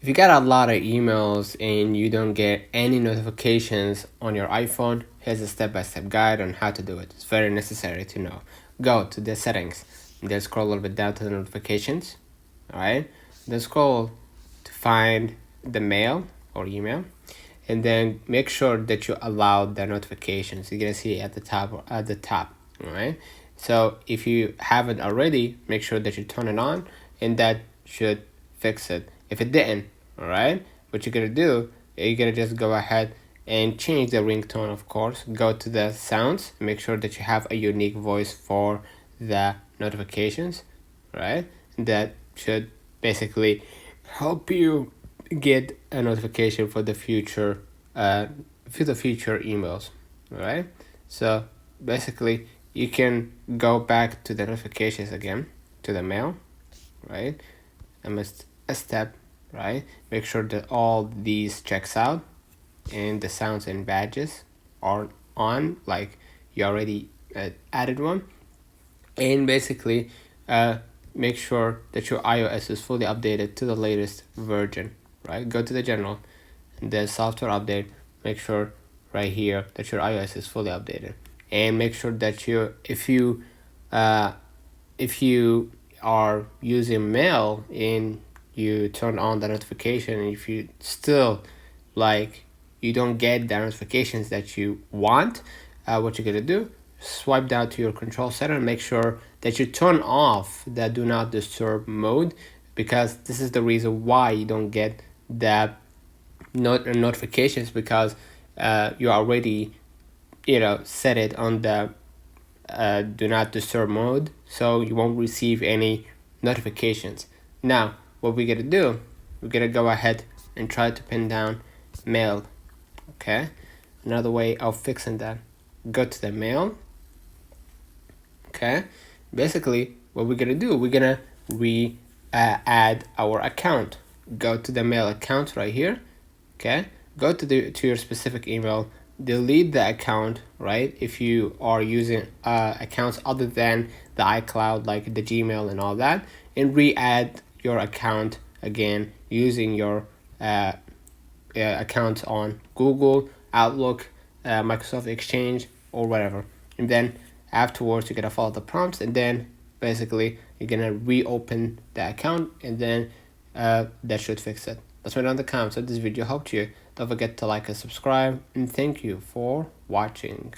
If you get a lot of emails and you don't get any notifications on your iPhone, here's a step-by-step guide on how to do it. It's very necessary to know. Go to the settings, then scroll a little bit down to the notifications, all right? Then scroll to find the mail or email, and then make sure that you allow the notifications. You're gonna see it at the top, all right? So if you haven't already, make sure that you turn it on, and that should fix it. If it didn't, all right, what you're gonna do, you're gonna just go ahead and change the ringtone. Of course, go to the sounds, make sure that you have a unique voice for the notifications, right? That should basically help you get a notification for the future emails, all right? So basically you can go back to the notifications again, to the mail, right? A step, right? Make sure that all these checks out and the sounds and badges are on, like you already added one. And basically make sure that your iOS is fully updated to the latest version, right? Go to the general and the software update, make sure right here that your iOS is fully updated, and make sure that if you are using mail and you turn on the notification, and if you still like you don't get the notifications that you want, what you're gonna do, swipe down to your control center and make sure that you turn off the do not disturb mode, because this is the reason why you don't get the notifications, because you already set it on the do not disturb mode, so you won't receive any notifications. Now what we're gonna do, we're gonna go ahead and try to pin down mail. Okay, another way of fixing that, go to the mail. Okay, basically what we're gonna do, we're gonna add our account. Go to the mail account right here. Okay, go to your specific email, delete the account, right? If you are using accounts other than the iCloud, like the Gmail and all that, and re-add your account again using your account on Google, Outlook, Microsoft Exchange, or whatever. And then afterwards, you're gonna follow the prompts, and then basically you're gonna reopen the account, and then that should fix it. Let's write down the comments if this video helped you. Don't forget to like and subscribe, and thank you for watching.